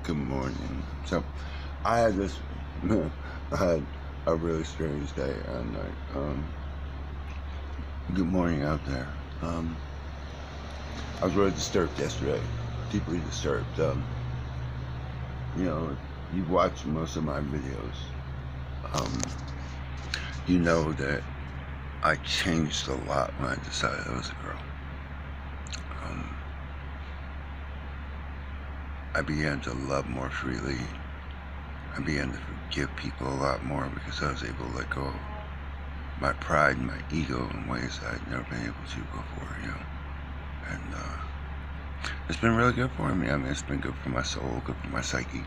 Good morning. So, I had this, I had a really strange day and night. Good morning out there. I was really disturbed yesterday, deeply disturbed. You know, you've watched most of my videos. Um, you know that I changed a lot when I decided I was a girl. I began to love more freely. I began to forgive people a lot more because I was able to let go of my pride and my ego in ways that I'd never been able to before, And it's been really good for me. I mean, it's been good for my soul, good for my psyche,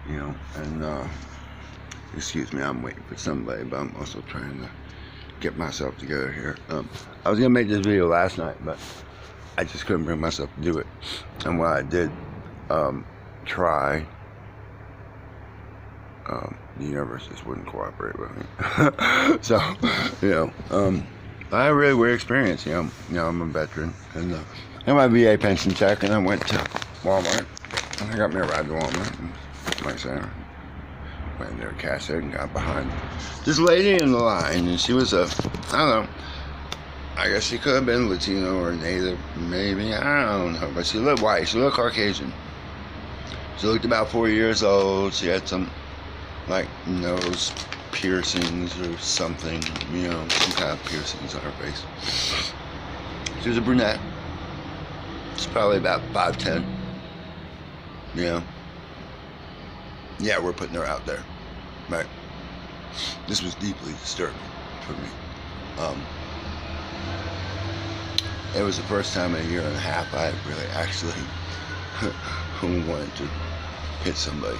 And excuse me, I'm waiting for somebody, but I'm also trying to get myself together here. I was gonna make this video last night, but I just couldn't bring myself to do it. And what I did, try. The universe just wouldn't cooperate with me. So, I had a really weird experience. I'm a veteran, and I got my VA pension check, and I went to Walmart, and I got me a ride to Walmart. And, like I said, went in there, cashed it, and got behind this lady in the line, and she was I don't know. I guess she could have been Latino or Native, maybe. I don't know, but she looked white. She looked Caucasian. She looked about 4 years old. She had some, nose piercings or something, some kind of piercings on her face. She was a brunette. She's probably about 5'10". Yeah, we're putting her out there. Right. This was deeply disturbing for me. It was the first time in a year and a half I really actually wanted to hit somebody.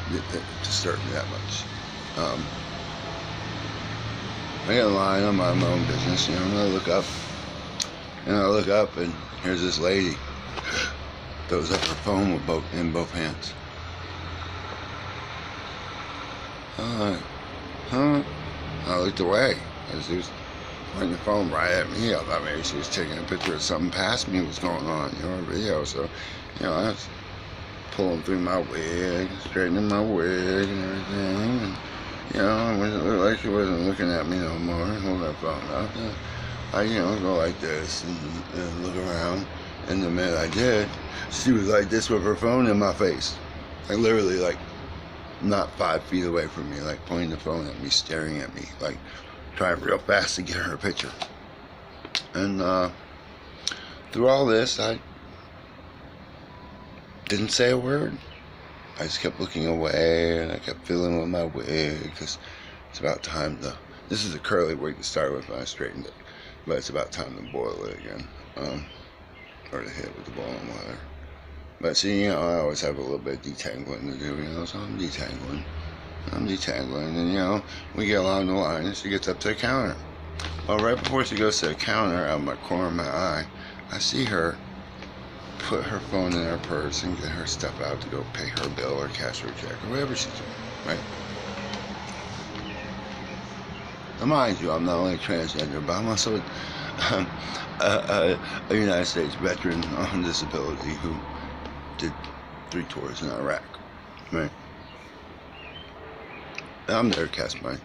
It disturbed me that much. I get in line, I'm on my own business, and I look up, and here's this lady throws up her phone in both hands. I looked away as she was pointing the phone right at me. I thought maybe she was taking a picture of something past me was going on, a video. So, I was pulling through my wig, straightening my wig and everything. And, it looked like she wasn't looking at me no more. Hold that phone up. I go like this and look around. And the minute I did, she was like this with her phone in my face. Literally, not 5 feet away from me, pointing the phone at me, staring at me, trying real fast to get her picture. And through all this, I didn't say a word. I just kept looking away, and I kept fiddling with my wig, because it's about time to... This is a curly wig to start with when I straightened it, but it's about time to boil it again, or to hit it with the boiling water. But see, I always have a little bit of detangling to do, so I'm detangling, and we get along the line, and she gets up to the counter. Well, right before she goes to the counter, out of my corner of my eye, I see her put her phone in her purse and get her stuff out to go pay her bill or cash her check or whatever she's doing, right? Now, mind you, I'm not only transgender, but I'm also a United States veteran on disability who did 3 tours in Iraq, right? And I'm there to cash my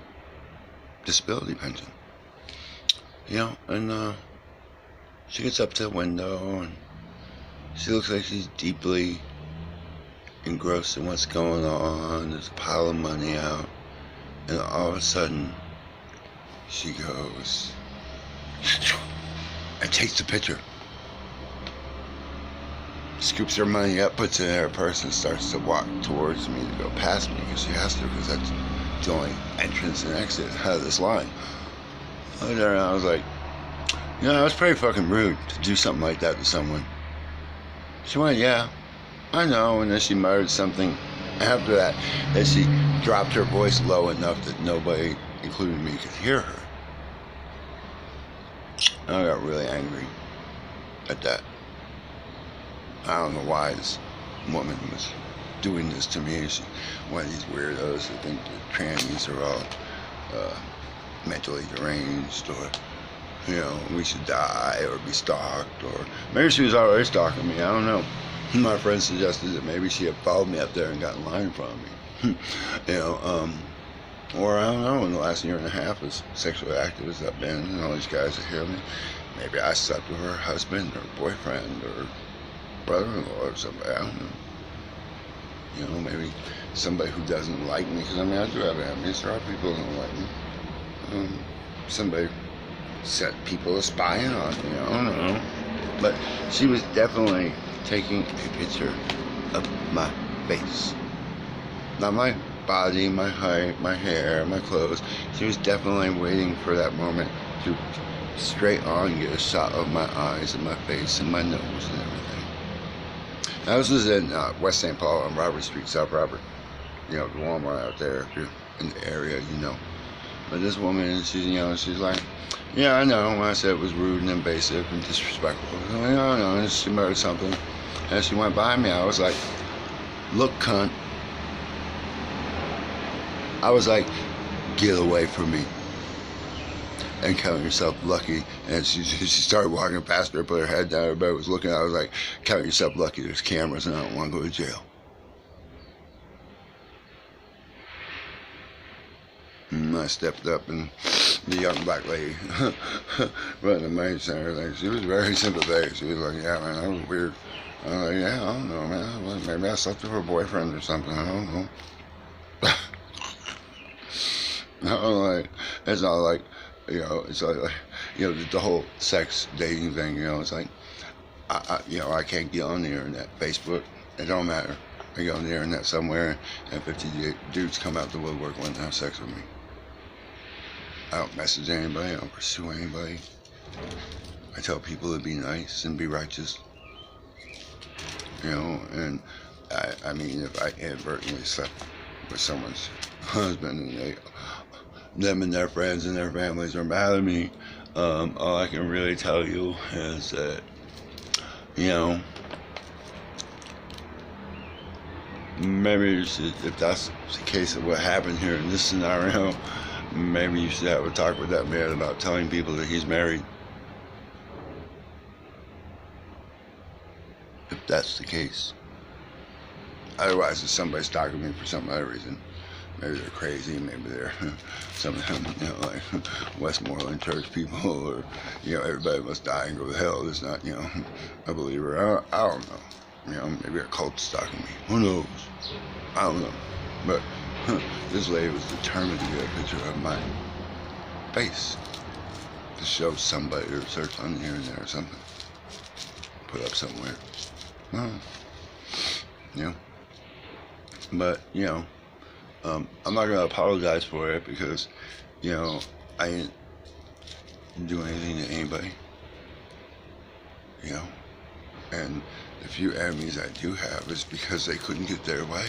disability pension, and she gets up to the window, and she looks like she's deeply engrossed in what's going on. There's a pile of money out, and all of a sudden, she goes and takes the picture. Scoops her money up, puts it in her purse, and starts to walk towards me to go past me, because she has to, because that's the only entrance and exit out of this line. I looked at her and I was like, it was pretty fucking rude to do something like that to someone. She went, yeah, I know, and then she muttered something after that, and she dropped her voice low enough that nobody, including me, could hear her. And I got really angry at that. I don't know why this woman was doing this to me. She's one of these weirdos that think that trannies are all mentally deranged, or we should die or be stalked, or maybe she was already stalking me, I don't know. My friend suggested that maybe she had followed me up there and got in line from me. You know, or I don't know, in the last year and a half, as sexually active as I've been, and all these guys that hear me, maybe I slept with her husband or boyfriend or brother-in-law or somebody, I don't know. You know, maybe somebody who doesn't like me, because I mean, I do have enemies. There are people who don't like me. Somebody set people are spying on me, I don't know. But she was definitely taking a picture of my face. Not my body, my height, my hair, my clothes. She was definitely waiting for that moment to straight on get a shot of my eyes and my face and my nose and everything. Now, this was in West St. Paul on Robert Street, South Robert. You know, the Walmart out there, if you're in the area, you know. But this woman, she's, you know, she's like, yeah, I know. When I said it was rude and invasive and disrespectful, I don't know. She murdered something. As she went by me, I was like, look, cunt. I was like, get away from me. And count yourself lucky. And she started walking past her, put her head down, everybody was looking. I was like, count yourself lucky, there's cameras and I don't want to go to jail. And I stepped up, and the young black lady running the main center thing, she was very sympathetic. She was like, yeah, man, that was weird. I was like, yeah, I don't know, man. Well, maybe I slept with her boyfriend or something, I don't know. Like, it's not like, you know, it's like, you know, the whole sex dating thing, you know, it's like, you know, I can't get on the internet, Facebook, it don't matter. I get on the internet somewhere, and 50 dudes come out the woodwork wanting to have sex with me. I don't message anybody, I don't pursue anybody. I tell people to be nice and be righteous. You know, and I mean, if I inadvertently slept with someone's husband and them and their friends and their families are mad at me, all I can really tell you is that, you know, maybe you should, if that's the case of what happened here in this scenario, maybe you should have a talk with that man about telling people that he's married. If that's the case. Otherwise, if somebody's stalking me for some other reason, maybe they're crazy, maybe they're some of them, you know, like Westmoreland church people, or, you know, everybody must die and go to hell. It's not, you know, a believer. I don't know. You know, maybe a cult stalking me. Who knows? I don't know. But this lady was determined to get a picture of my face to show somebody, or search on the internet or something. Put up somewhere. No. You know. But, you know, I'm not going to apologize for it because, you know, I didn't do anything to anybody. You know. And the few enemies I do have is because they couldn't get their way.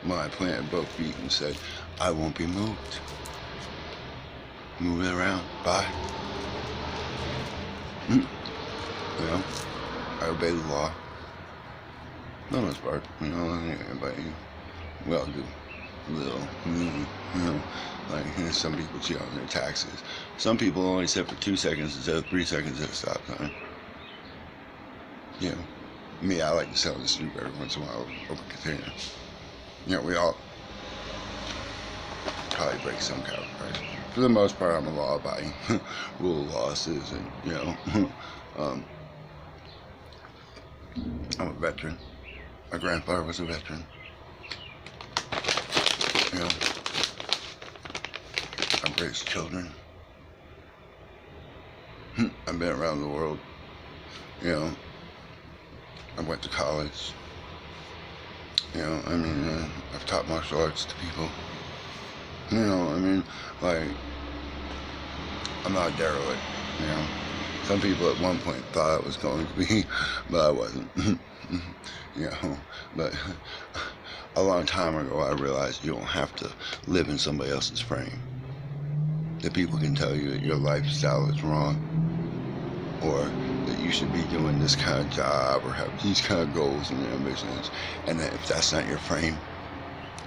Well, I planted both feet and said, I won't be moved. Move it around. Bye. You know, I obey the law. For the most part, you know, but we all do a little, you know, like, you know, some people cheat on their taxes. Some people only sit for 2 seconds instead of 3 seconds at a stop sign. You know, me, I like to sell in the street every once in a while, open container. You know, we all probably break some kind of right. For the most part, I'm a law-abiding, rule of law citizen, you know. I'm a veteran. My grandfather was a veteran. You know, I've raised children. I've been around the world. You know, I went to college. You know, I mean, I've taught martial arts to people. You know, I mean, like, I'm not a derelict, you know. Some people at one point thought I was going to be, but I wasn't. You know, but a long time ago I realized you don't have to live in somebody else's frame. That people can tell you that your lifestyle is wrong, or that you should be doing this kind of job, or have these kind of goals and ambitions, and that if that's not your frame,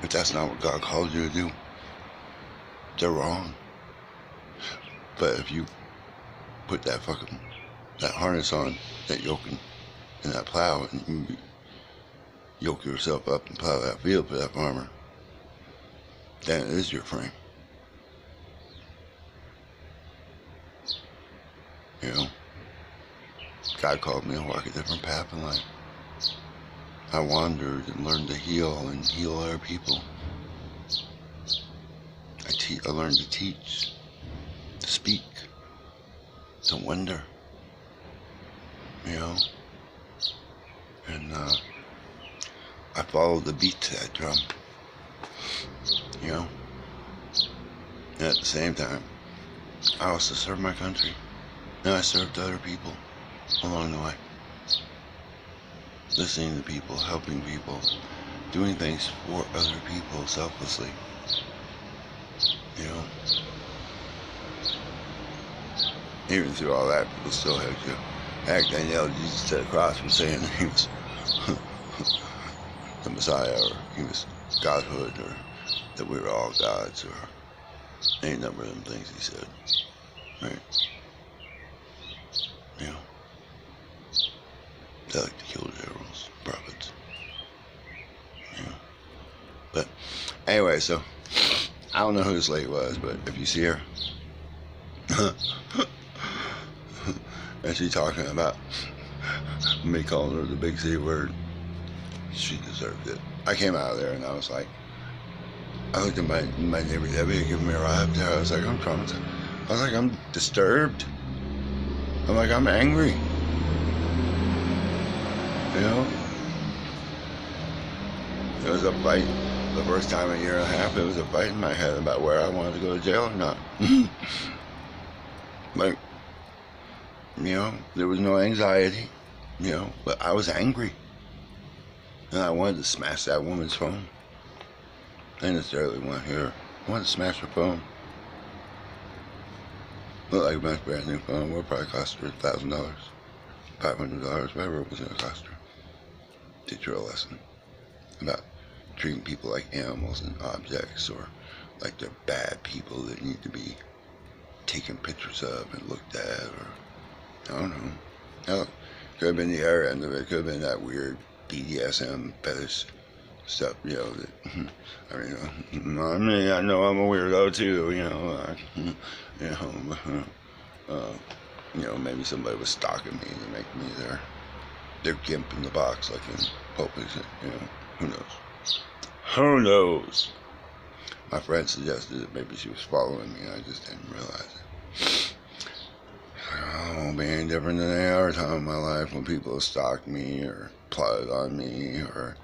if that's not what God called you to do, they're wrong. But if you put that harness on, that yoke, in that plow and you yoke yourself up and plow that field for that farmer, then it is your frame. You know, God called me to walk a different path in life. I wandered and learned to heal and heal other people. I learned to teach, to speak, to wonder, you know, and I followed the beat to that drum, you know, and at the same time, I also served my country, and I served other people along the way, listening to people, helping people, doing things for other people selflessly, you know. Even through all that, people still had you. Heck, they nailed Jesus to the cross for saying that he was the Messiah, or he was Godhood, or that we were all gods, or any number of them things he said. Right? You know, they like to kill generals, prophets. You know. But anyway, so I don't know who this lady was, but if you see her, and she talking about me calling her the big C word, she deserved it. I came out of there and I was like, I looked at my neighbor Debbie giving me a ride up there. I was like, I'm traumatized. I was like, I'm disturbed. I'm like, I'm angry. You know? It was a fight. The first time in a year and a half, it was a fight in my head about where I wanted to go to jail or not. Like, you know, there was no anxiety, you know, but I was angry. And I wanted to smash that woman's phone. I didn't necessarily want to hear her. I wanted to smash her phone. Looked like a nice brand new phone. Would probably cost her $1,000, $500, whatever it was going to cost her. Teach her a lesson about treating people like animals and objects, or like they're bad people that need to be taken pictures of and looked at, or I don't know. Hell, could have been the other end of it. Could have been that weird BDSM fetish stuff, you know. That, I mean, I know I'm a weirdo too, you know. You know, maybe somebody was stalking me to make me their gimp in the box, like in Pulp Fiction. You know, who knows? Who knows? My friend suggested that maybe she was following me, and I just didn't realize it. Oh, being different than any other time in my life when people stalked me or plotted on me or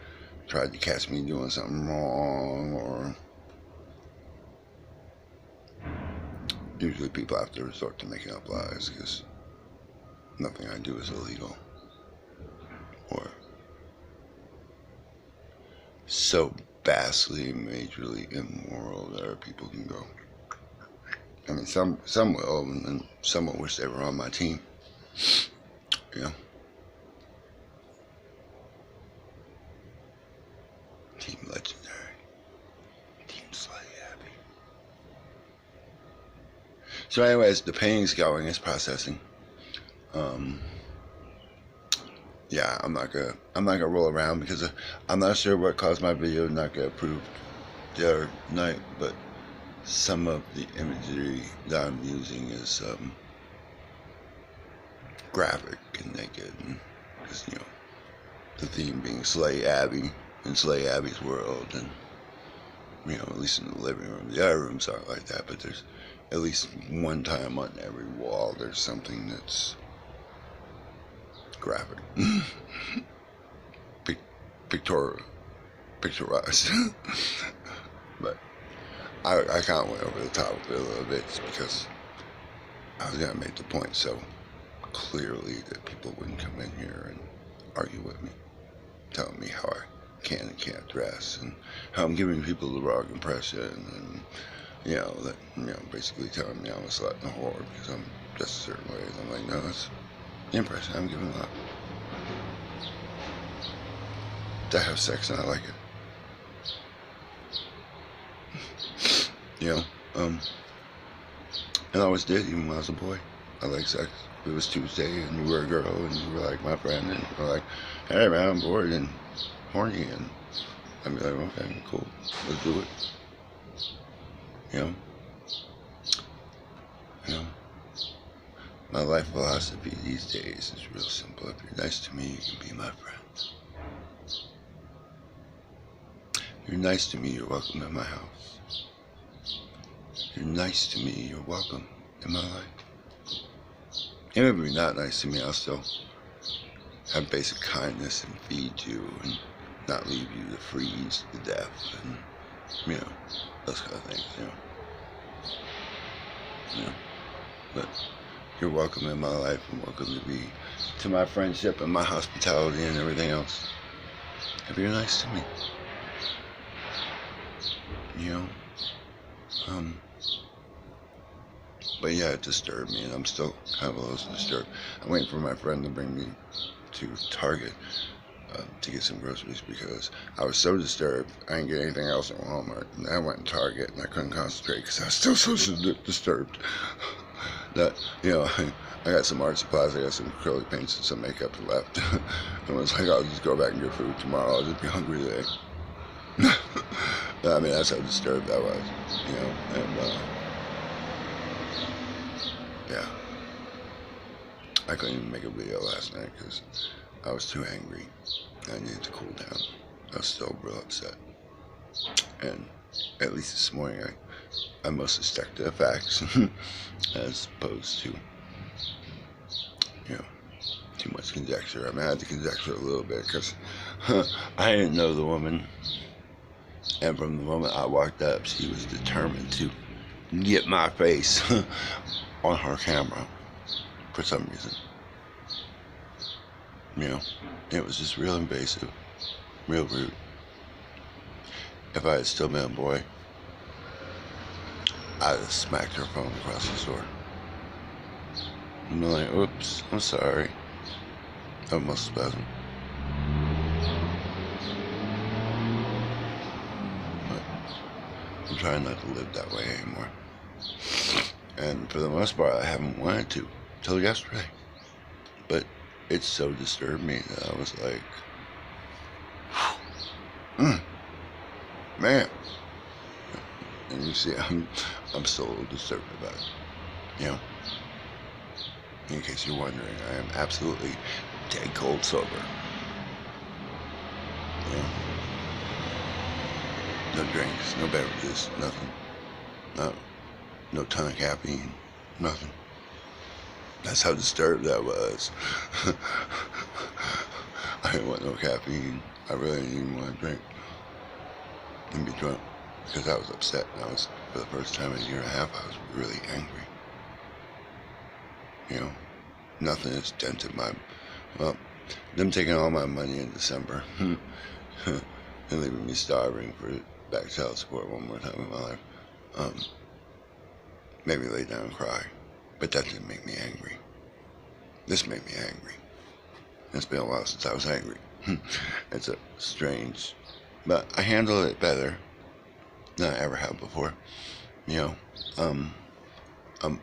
tried to catch me doing something wrong, or usually people have to resort to making up lies because nothing I do is illegal or so vastly, majorly immoral that other people can go. I mean, some will, and some will wish they were on my team. You know? Team Legendary. Team Slay Happy. So anyways, the painting's going, it's processing. Yeah, I'm not gonna roll around because I'm not sure what caused my video not get approved the other night, but some of the imagery that I'm using is graphic and naked, because, you know, the theme being Slay Abby and Slay Abby's world, and, you know, at least in the living room. The other rooms aren't like that, but there's at least one time on every wall there's something that's graphic. Picturized. But I kind of went over the top of it a little bit just because I was going to make the point so clearly that people wouldn't come in here and argue with me, telling me how I can and can't dress, and how I'm giving people the wrong impression, and, you know, that, you know, basically telling me I'm a slut and a whore because I'm dressed a certain way. And I'm like, no, that's the impression I'm giving up. I have sex and I like it. You know, and I always did, even when I was a boy. I like sex. it was Tuesday and you were a girl and you were like my friend and you were like, hey man, I'm bored and horny, and I'd be like, okay, cool, let's do it. You know? You know? My life philosophy these days is real simple. If you're nice to me, you can be my friend. If you're nice to me, you're welcome in my house. If you're nice to me, you're welcome in my life. Even if you're not nice to me, I'll still have basic kindness and feed you and not leave you to freeze to death and, you know, those kind of things, you know. You know, but you're welcome in my life and welcome to my friendship and my hospitality and everything else. If you're nice to me, you know. But yeah, it disturbed me, and I'm still kind of a little disturbed. I'm waiting for my friend to bring me to Target to get some groceries because I was so disturbed. I didn't get anything else at Walmart. And I went to Target and I couldn't concentrate because I was still so disturbed. That, you know, I got some art supplies, I got some acrylic paints and some makeup left. I was like, I'll just go back and get food tomorrow. I'll just be hungry today. I mean, that's how disturbed I was, you know, and yeah. I couldn't even make a video last night because I was too angry. I needed to cool down. I was still real upset. And at least this morning, I mostly stuck to the facts as opposed to, you know, too much conjecture. I mean, I had to conjecture a little bit because I didn't know the woman. And from the moment I walked up, she was determined to get my face on her camera for some reason. You know, it was just real invasive, real rude. If I had still been a boy, I'd have smacked her phone across the store. I'm like, oops, I'm sorry. That must have been. I'm trying not to live that way anymore. And for the most part, I haven't wanted to till yesterday. But it so disturbed me that I was like, man. And you see, I'm still a little disturbed about it. You know? In case you're wondering, I am absolutely dead cold sober. You know? No drinks, no beverages, nothing. No ton of caffeine, nothing. That's how disturbed I was. I didn't want no caffeine. I really didn't even want to drink and be drunk because I was upset. And I was, for the first time in a year and a half, I was really angry. You know, nothing has dented well, them taking all my money in December and leaving me starving for back child support one more time in my life. Made me lay down and cry. But that didn't make me angry. This made me angry. It's been a while since I was angry. It's a strange, but I handled it better than I ever have before. You know, I'm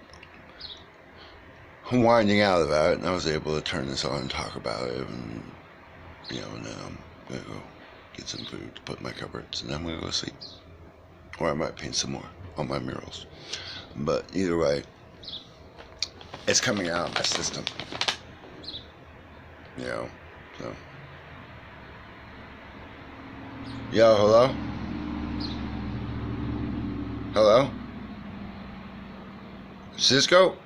winding out about it, and I was able to turn this on and talk about it, and, you know, and then I'm gonna go get some food to put in my cupboards, and then I'm gonna go sleep. Or I might paint some more on my murals. But either way, it's coming out of my system. You know, so. Yo, hello? Hello? Cisco?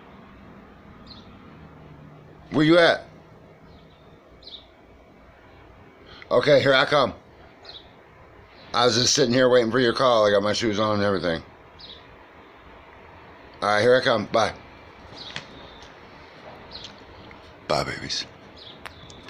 Where you at? Okay, here I come. I was just sitting here waiting for your call. I got my shoes on and everything. Alright, here I come. Bye. Bye, babies.